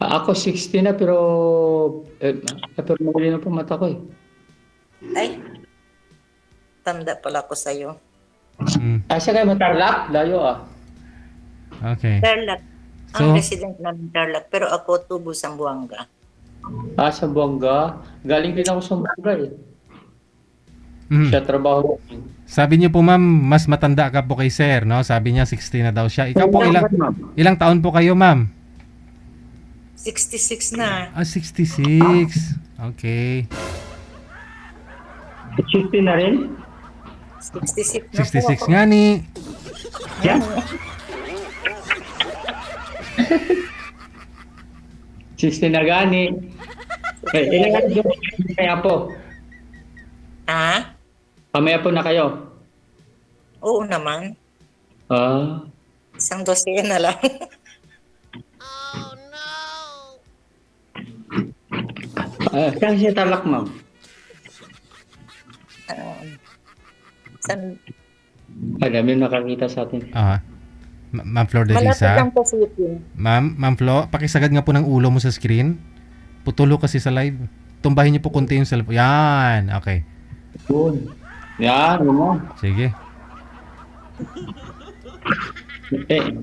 Ako 60 na pero mali na po mata ko eh. Ay, tanda pala ko sa'yo. Siya kayo Tarlac? Layo ah. Okay. Tarlac. Ang So, resident namin Tarlac. Pero ako, Tubo, Zamboanga. Sa Buanga. Galing din ako sa Buanga eh. mhm. Siya trabaho. Sabi niyo po ma'am, mas matanda ka po kay sir, no? Sabi niya 60 na daw siya. Ikaw po ilang taon po kayo ma'am? 66 na. 66. Okay. 60 na rin? 66 na 66 po ako. nga ni. Yan. 60 na gani. Ilang ano yung kaya po? Ha? Pamaya po na kayo. Oo naman. Ah. Isang dosena lang. Saan siya Tarlac, ma'am? San, Dami nakakita sa atin. Ma'am Flor de malapit Lisa. lang po sa Ipin. Ma'am Flo, pakisagad nga po ng ulo mo sa screen. Putulo kasi sa live. Tumbahin niyo po konti yung cellphone. Yan. Okay. Yun. Yan, yun mo. Sige.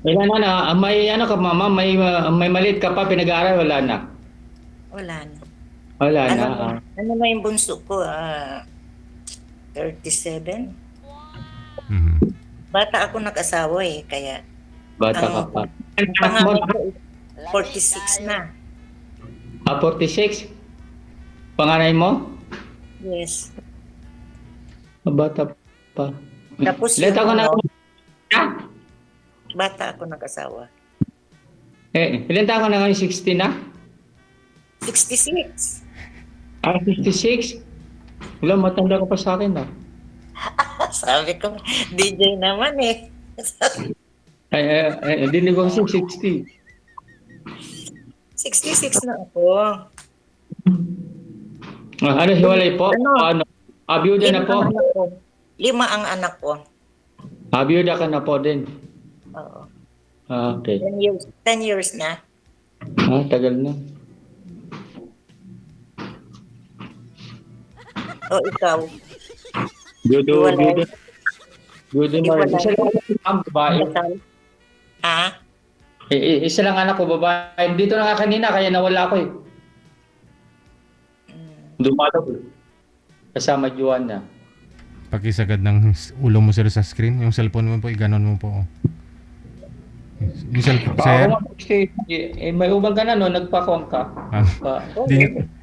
Ilan na, may ano ka mama, may maliit ka pa, pinag-aaral, wala na. Wala na. Wala Ano, na. ano na yung bunso ko? 37? Mhm. Bata ako nag-asawa eh. Kaya Bata ka pa. ang panganay ko 46 na. 46? Panganay mo? Yes. Bata pa. Tapos Ilan taon ka na? Bata ako nag-asawa. Ilan taon ka na ngayon? 60 na? 66. 56? Wala, matanda ka pa sa akin ah. Sabi ko, DJ naman eh. Dinig ko kasi 60. 66 na ako. Ano, hiwalay po? Ano? Biyuda na po? Lima ang anak ko. Biyuda ka na po din. Oo. Okay. 10 years na. Tagal na. O ikaw? Biyuda. Hiwalay. Biyuda na. Hiwalay. Isa lang ang babae. Kasal? Ha? Isa lang anak ko, babae. Dito na nga kanina, kaya nawala ko eh. Dumalaw eh. Kasama Juana. Pakisagad ng ulo mo sir sa screen. Yung cellphone mo po, iganon mo po. Yung cellphone, sir? May ubang ka na no, nagpakuwang ka.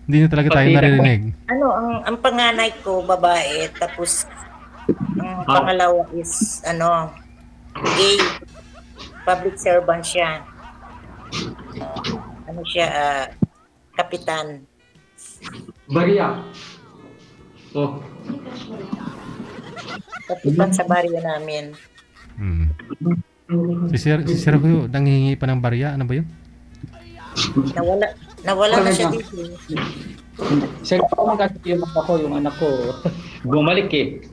Hindi na talaga tayo naririnig. Ano, ang panganay ko, babae, tapos ang pangalawa is, gay. Public servant siya. Ano siya, kapitan. Maria. Oh. Kapitan sa baryo namin. Si sir ko, nanghihingi pa ng barya. Ano ba yun? Nawala na siya dito. Sir, ako kasi yung anak ko, bumalik eh.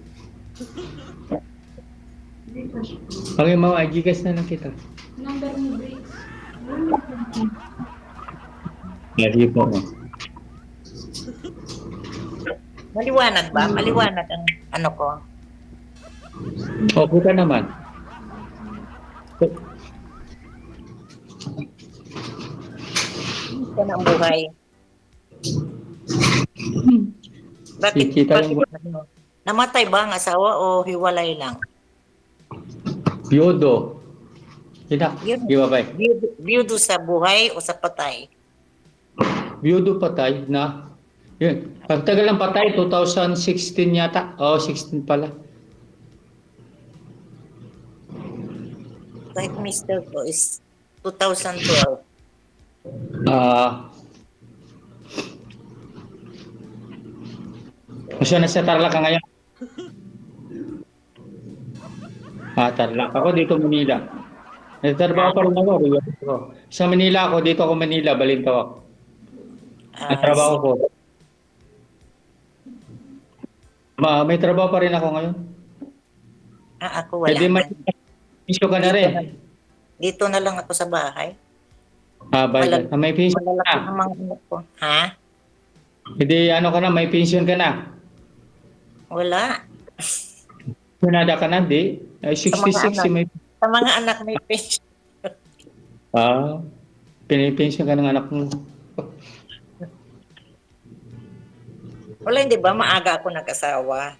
Okay, mga agigas na lang kita. Number mo, Briggs. Sige po. Maliwanag ba? Maliwanag ang ano ko. Okay ka naman. Ito na ang buhay. Bakit? Kita Bakit ano? Namatay ba ang asawa o hiwalay lang? Biodo. Di ba ba? Biyudo sa buhay o sa patay? Biodo patay na. Yun. Ang tagal ng patay, 2016 yata. 16 pala. Kahit mister ko is 2012. Gusto na sa Tarlac ka ngayon? Tarlac. Ako dito Manila. Nagtrabaho pa rin ako. Sa Manila ako, dito ako Manila, Balintawak. Nagtrabaho ko. May trabaho pa rin ako ngayon. Ako wala. Pwede may issue ka na rin. Dito na lang ako sa bahay. Bayad ka. May pension ka Malalaki na. ng mga anak ko. Ha? Hindi, ano ka na, may pension ka na. Wala. Punada ka na, di? Ay, Sa mga 66, anak. may... Sa mga anak may pension. Ah, pinipension ka ng anak mo. Wala, hindi ba? Maaga ako nag-asawa.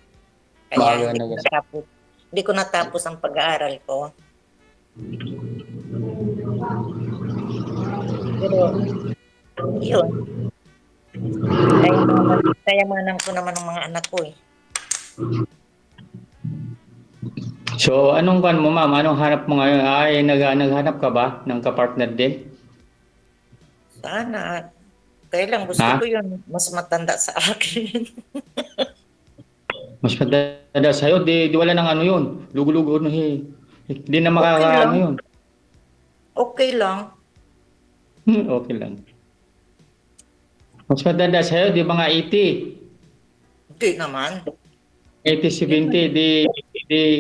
Kaya Maaga hindi ko natapos. Hindi ko natapos ang pag-aaral ko. Pero, yun. Kayamanan ko naman ng mga anak ko eh. So, anong kan mo, ma'am? Anong hanap mo ngayon? Ay, naghanap ka ba ng kapartner din? Sana. Kaya lang gusto Ha? ko yun. Mas matanda sa akin. Mas madada sa'yo, di wala nang ano yun. Lugo-lugo, no, Hindi na Okay makakaano lang. yun. Okay lang. Okay lang. Mas madada sa'yo, di mga 80. Hindi naman. 80, 70, di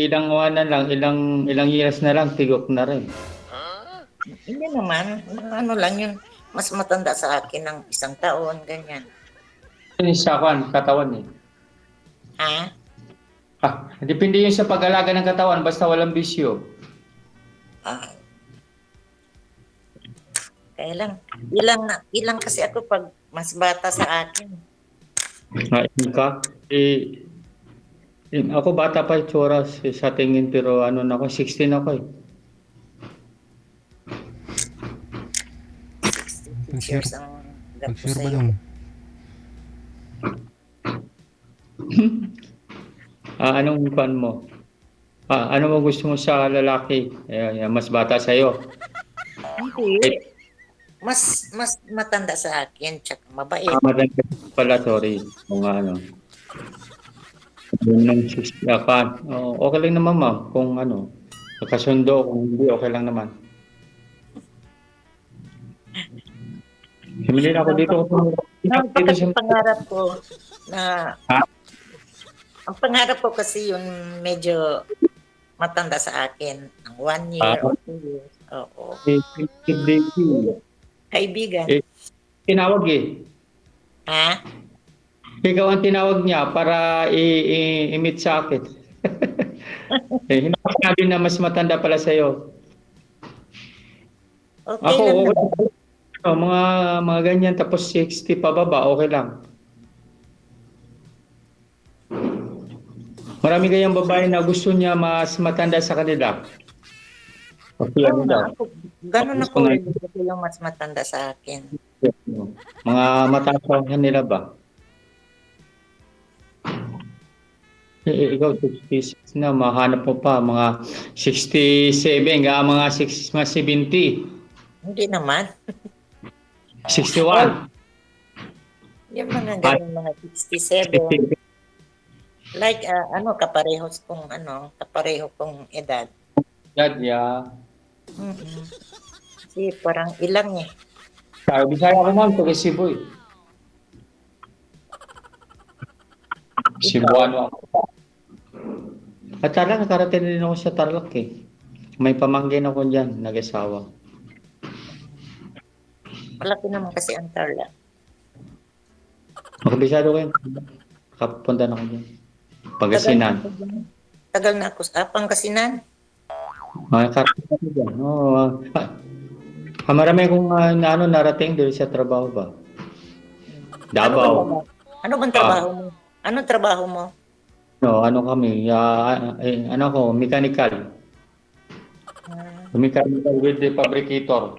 ilang na lang, ilang years na lang, tigok na rin. Hindi naman. Ano lang yun. Mas matanda sa akin ng 1 taon. Ganyan. Yun sa katawan eh. Ha? Depende yun sa pag-alaga ng katawan, basta walang bisyo. Ah. Kaya lang. Ilang kasi ako pag mas bata sa akin. Ngayon ka, ako bata pa itsura sa tingin, pero ano na ako, 16 ako eh. 66 years ang gap ko Pag-share ba sa'yo. dong? Anong fan mo? Ano mo gusto mo sa lalaki? Mas bata sa'yo. Hindi. Mas matanda sa akin. Tsaka mabait. Madagdag pala, sorry. Kung ano. Yun ng 60 ka. Okay lang naman, ma'am. Kung ano, magkasundo, kung hindi, okay lang naman. Himili ako dito. Dito Kasi sa... pangarap ko na Ha? ang pangarap ko kasi yung medyo matanda sa akin. Ang 1 year or 2 years. Oo. Kaibigan. Tinawag eh. Ha? Ikaw ang tinawag niya para i-meet sa akin. Hinasabi na mas matanda pala sa'yo. Okay Ako, lang okay. naman. Mga ganyan, tapos 60 pababa, okay lang. Marami kayang babae na gusto niya mas matanda sa kanila. Okay, ano daw? Ganun Gusto ako nga- rin. Gusto yung mas matanda sa akin. Mga mataas pa kanila ba? Ikaw, 66 na, mahanap mo pa, mga 67, mga 6, mga 70, Hindi naman. 61. Yung mga ganun, mga 67. Like, kapareho kong edad. Yeah. Mhm. Kasi parang ilang eh. Sabi, Bisaya ko ma'am, taga Cebu eh. Cebuano ako. At Tarlac, nakarating din ako sa Tarlac eh. May pamangkin ako dyan, nag-asawa. Malaki naman kasi ang Tarlac. Makabisado ko yun. Kapunta na ako dyan. Pagasinan. Tagal na ako sa Pangasinan. Karating ako dyan. Marami akong narating dito sa trabaho ba? Davao. Ano bang trabaho mo? Anong trabaho mo? Ano kami, mechanical. Mechanical with the fabricator.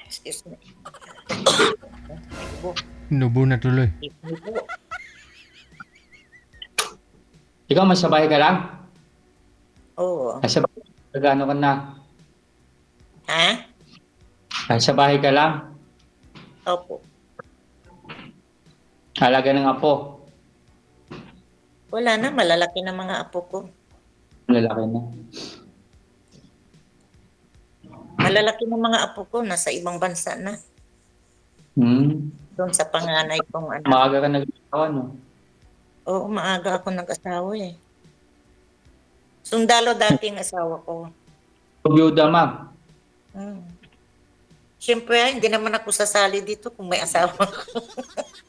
Excuse me. Nubo na tuloy. Ikaw, masabay ka lang? Oo. Sa gano ka na? Ha? Sa bahay ka lang? Opo. Halaga ng apo? Wala na, malalaki na mga apo ko. Lalaki na. Malalaki na mga apo ko, nasa ibang bansa na. Doon sa panganay kong anak. Maaga ka nag-asawa, no? Oo, maaga ako nag-asawa eh. Sundalo dati ang asawa ko. Byuda, ma'am. Hmm. Siyempre, hindi naman ako sasali dito kung may asawa ko.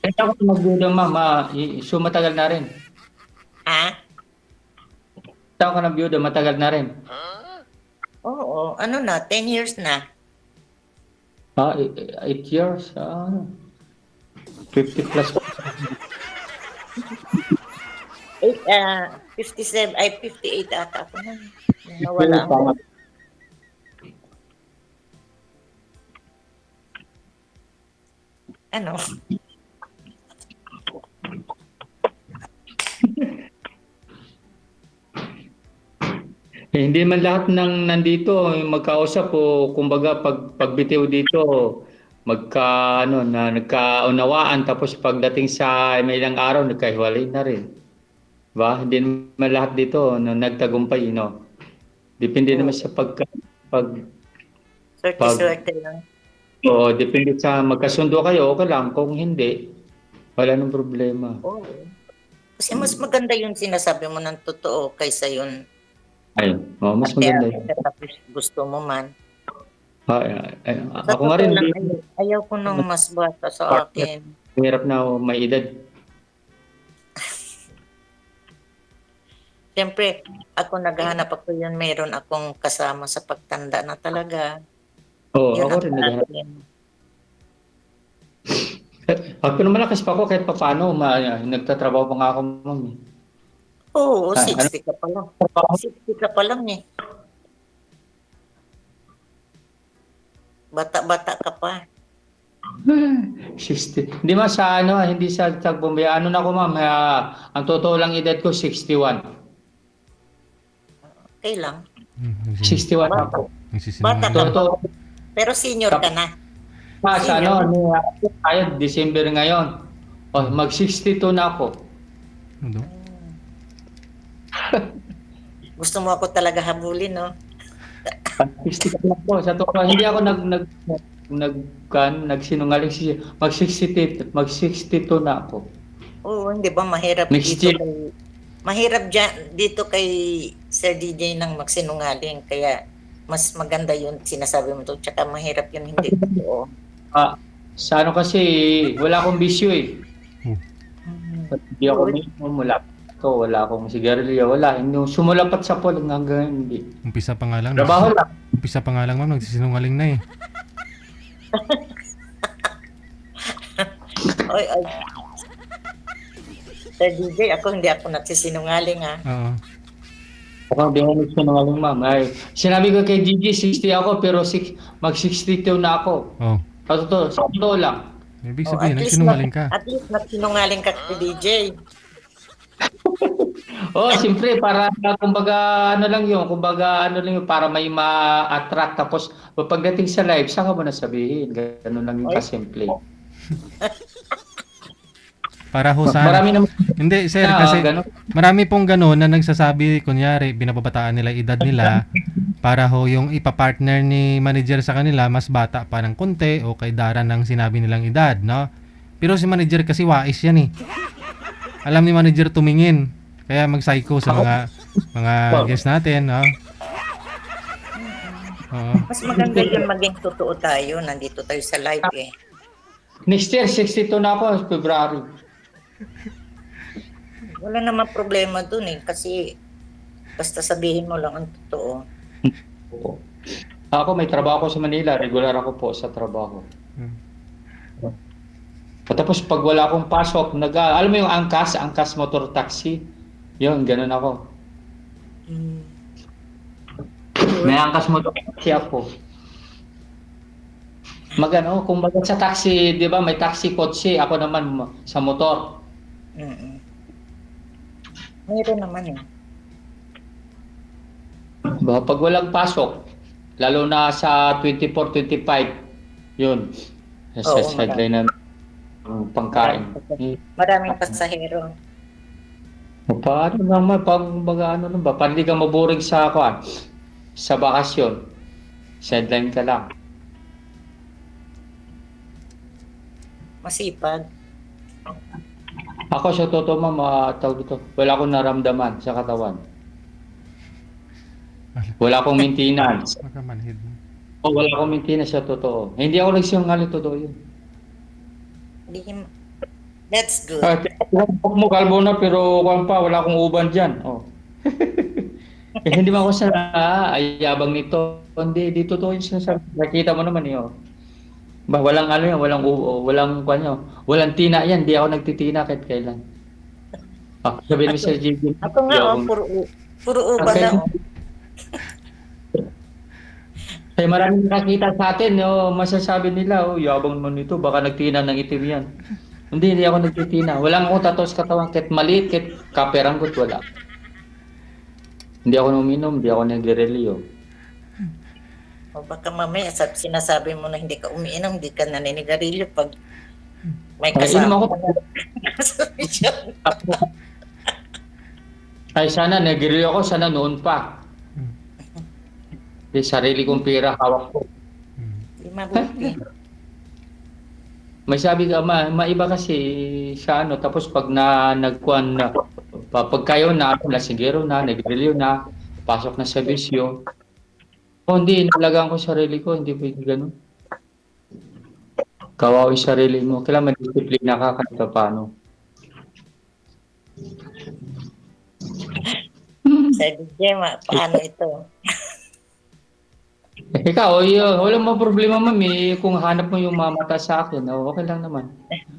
Kaya ako mag-duda, ma'am. So matagal na rin. Ha? Tao ka ng byuda, matagal na rin. Oo, ano na, 10 years na. 8 years. 50 plus. 57, ay 58 ata ako na. Nawala ang... Ano? Hindi man lahat ng nandito magkausap o kumbaga pagbitiw dito nagkaunawaan tapos pagdating sa may ilang araw nagkahiwalay na rin. Ba? Hindi naman lahat dito nagtagumpay, no. Depende naman sa pag Swerte lang. o depende sa magkasundo kayo, okay lang. Kung hindi, wala nang problema. Oo. Kasi mas maganda yung sinasabi mo ng totoo kaysa yun. Mas maganda yun. Tapos gusto mo man. Ako nga rin, Ayaw ko nang mas bata sa akin. hirap na may edad. Siyempre, ako naghahanap ako yun, mayroon akong kasama sa pagtanda na talaga. Oo, Yun ako ang rin naghahanap. akin. Pero malakas pa ako kahit paano, nagtatrabaho pa nga ako, ma'am. Oo, 60 ka pa lang. 60 ka pa lang eh. Bata-bata ka pa. 60. Hindi hindi sa tagbumbi. Ano na ako, ma'am, ang totoo lang edad ko, 61. Okay lang. 61 Bata. ako. Bata ka Totoo. pa. Pero senior ka na. Sa tayo, December ngayon. Mag-62 na ako. Ano? Gusto mo ako talaga habulin, no? 62 na ako. Sa totoo, hindi ako nagsinungaling. Mag-62 na ako. Oo, hindi ba mahirap Next dito year. mahirap dito kay Sir DJ nang magsinungaling, kaya mas maganda yun sinasabi mo to, tsaka mahirap yun hindi totoo. Sa kasi, wala akong bisyo eh. Hindi ako wala akong sigarilyo, wala. Yung sumulapat sa pool hanggang hindi. Umpisa pa nga lang. Trabaho lang. Umpisa pa nga lang, ma'am. Nagsisinungaling na eh. Oy. Sir DJ, hindi ako nagsisinungaling ha. Oo. Ako hindi ako nagsinungaling, ma'am. Sinabi ko kay Gigi, 60 ako, pero mag-62 na ako. Oh. Sa totoo lang. Ibig Oh, sabihin, nagsinungaling ka. At least nagsinungaling ka kay DJ. Siyempre, para kumbaga ano lang yun, para may ma-attract. Tapos, pagdating sa live, saan ka mo nasabihin? Ganun lang yung kasimple. Para ho sana. Marami naman. Hindi, sir, kasi marami pong gano'n na nagsasabi, kunyari, binababataan nila edad nila para ho yung ipapartner ni manager sa kanila, mas bata pa ng konti o kay Dara ng sinabi nilang edad, no? Pero si manager kasi wais yan eh. Alam ni manager tumingin. Kaya mag-psycho sa mga guests natin, no? Oo. Mas maganda yun maging totoo tayo. Nandito tayo sa live eh. Next year, 62 na ako, February. Wala naman problema dun eh. Kasi basta sabihin mo lang ang totoo. Ako may trabaho ko sa Manila, regular ako po sa trabaho. Tapos pag wala akong pasok, alam mo yung angkas motor taxi, yun, ganun ako. May angkas motor taxi ako. Kumbaga sa taxi, di ba, may taxi kotse, ako naman sa motor. Mayroon naman eh. Pag walang pasok, lalo na sa 24, 25, yun. Sa sideline na pangkain. Maraming pasahero. Paano naman, pag hindi ka maburing sa bakasyon, sideline ka lang. Masipag. Ako sa totoo, ma'am, wala akong naramdaman sa katawan. Wala akong maintenance. Makamanhid mo. wala akong maintenance sa totoo. Hindi ako nagsinungaling, totoo yun. Hindi, that's good. Huwag mo kalbo na pero kung pa, wala akong uban dyan. Oh. Eh, hindi mo ako sa ayabang nito. Hindi, di totoo yung sinasabi. Nakita mo naman yun. Ba, walang ano yan, walang kanyo. Walang tina yan, di ako nagtitina kahit kailan. Sabihin mo Ako, sa JB, ako nga, di ako. puro uban Okay. na. Oh. Kaya maraming nakakita sa atin, masasabi nila, yabang naman nito, baka nagtina ng itim yan. Hindi ako nagtitina. Walang akong tatos katawan, kahit maliit, kahit kaperanggot, wala. Hindi ako uminom, hindi ako nagre-relyo. O baka mamaya sinasabi mo na hindi ka umiinom, hindi ka naninigarilyo pag may Inom kasama ako. ka. Ay, sana nagre-relyo ako, sana noon pa. Sarili kong pera, hawak ko. Di mabuti. May sabi ka, maiba kasi sa ano, tapos pag nagkuhan na, pag kayo na, lasinggero na, nagre-relyo na, pasok na sa bisyo. Hindi, inalagaan ko sarili ko, hindi pwede ganun. Kawawa yung sarili mo. Kailangan madisiplina ka kahit paano. Sir DJ, paano ito? Ikaw, walang mga problema, mami. Kung hanap mo yung mamata sa akin, okay lang naman.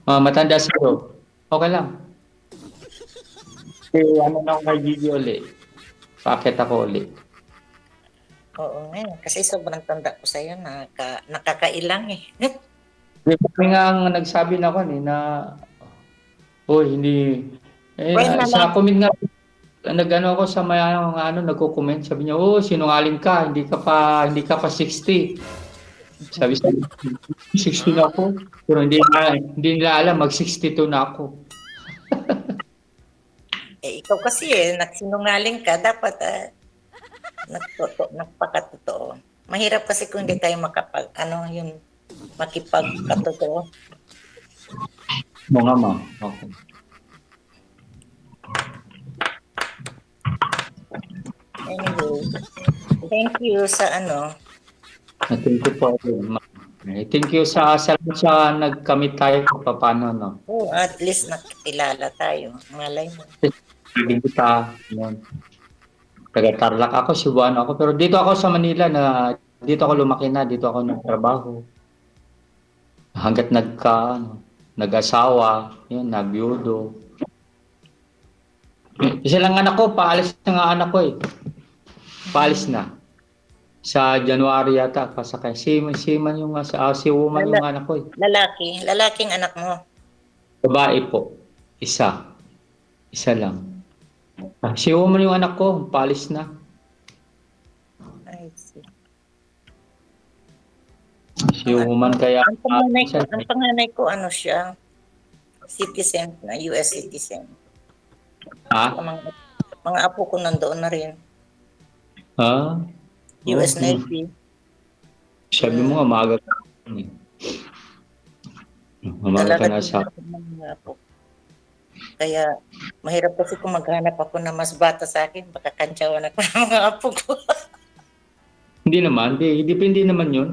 Matanda sa'yo, okay lang. Ano na ako kay Gigi uli. Pakit ako uli. Oo nga, kasi sobrang tanda ko sa'yo, nakakailang eh. May nga ang nagsabi na ako na, hindi. Well, Sa comment nga, nag-ano ako sa mga nagko-comment, sabi niya, sinungaling ka, hindi ka pa 60. Sabi sa 60 na ako, pero hindi nila alam, mag-62 na ako. Ikaw kasi nagsinungaling ka, dapat nagpakatotoo. Mahirap kasi kung hindi tayo makipagkatotoo. Mga ma, okay. Anyway, thank you sa Thank you po. Thank you salamat sa nagkamit tayo kung paano, no? at least nakilala tayo. Malay mo. Hindi kita, taga-Tarlac ako, Cebuano ako, pero dito ako sa Manila dito ako lumaki na, dito ako nagtrabaho. Hanggat nag-asawa, yun, nabiyudo. Isa lang anak ko, paalis na nga anak ko eh. Paalis na. Sa January yata, pasakay. Si woman yung anak ko eh. Lalaking anak mo. Babae po, isa lang. Si woman yung anak ko, paalis na. I see. Si woman kaya... Ang panganay ko siya, citizen na, US citizen. Ha? Mga apo ko nandoon na rin. Ha? US Navy. Sabi mo nga, maaga ka. Maaga ka na sa... Mga apo. Kaya mahirap kasi kung maghanap ako na mas bata sa akin, baka kantsawan ako ng mga apo ko. Hindi naman, depende naman yun.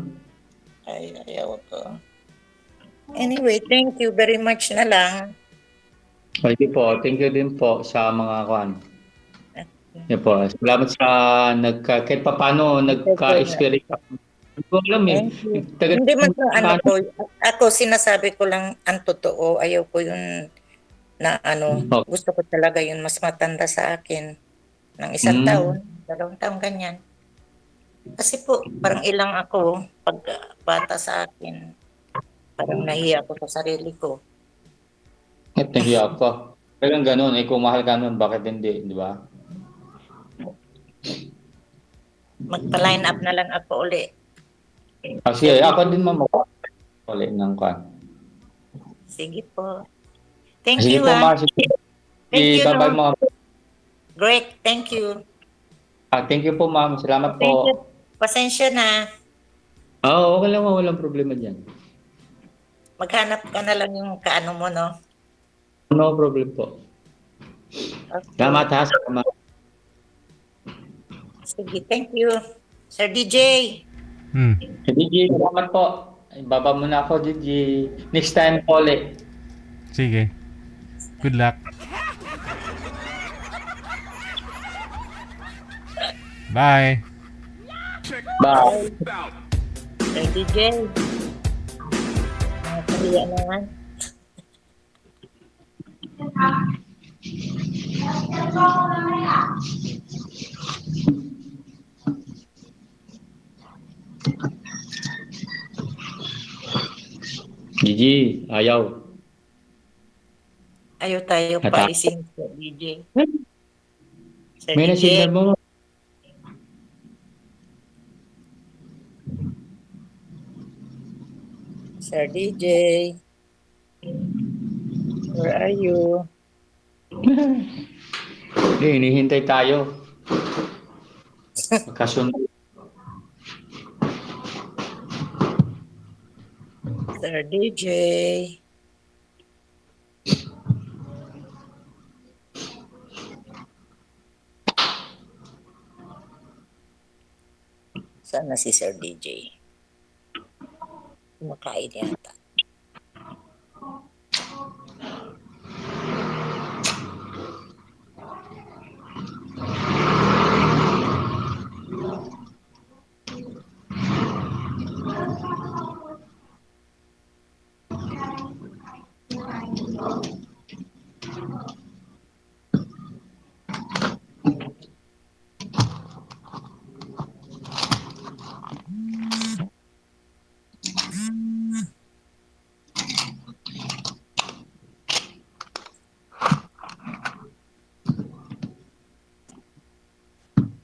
Ay, ayaw ko. Anyway, thank you very much na lang. Thank you din po sa mga kwan. Yan po. Salamat sa kahit paano nagka-experience. Hindi ko alam eh. Hindi man ko, ako sinasabi ko lang ang totoo. Ayaw ko yun na gusto ko talaga yun mas matanda sa akin ng 1 taon, 2 taon, ganyan. Kasi po, parang ilang ako pag bata sa akin. Parang nahiya ako sa sarili ko. Nahiya ka. Kailan ganun, kung mahal ka nun, bakit hindi, di ba? Magpa-line up na lang ako uli. Kasi ako din uli ng kwan. Sige po. Thank Sige you. po, Thank you. Bye-bye, ma'am. Great, thank you. Thank you po, ma'am. Salamat po. Thank you. Pasensya na. Okay lang, walang problema dyan. Maghanap ka na lang yung kaano mo, no? No problem po. Okay. Salamat ha. Salamat. Sige, thank you. Sir DJ. Gigi, salamat po. Ay, baba muna ako, Gigi. Next time po ulit. Sige. Good luck. Bye. Bye. Sir DJ. Nakakahiya naman. Gigi, ayaw. Ayaw tayo Hata- paalisin sa DJ. Sir May DJ. na-signal mo. Sir DJ. Where are you? Hindi, hinihintay tayo. Magkasundo. Sir DJ. Saan na si Sir DJ? Kumakain yata.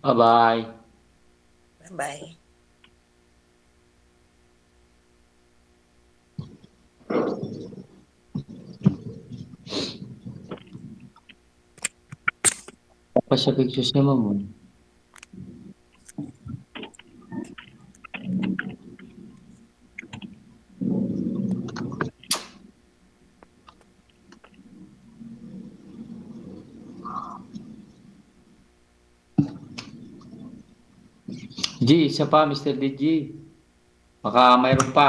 Bye-bye. Bye-bye. Tapos sa pictures naman mo. G, isa pa, Mr. DG. Baka mayroon pa.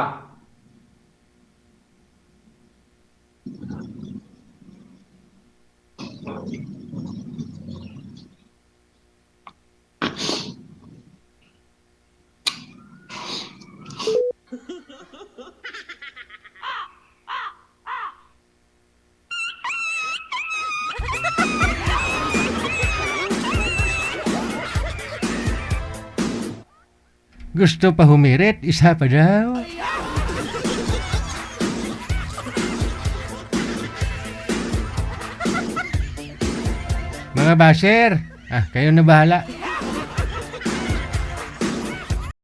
Gusto pa humirit? Isa pa daw. Mga basher, kayo na bahala.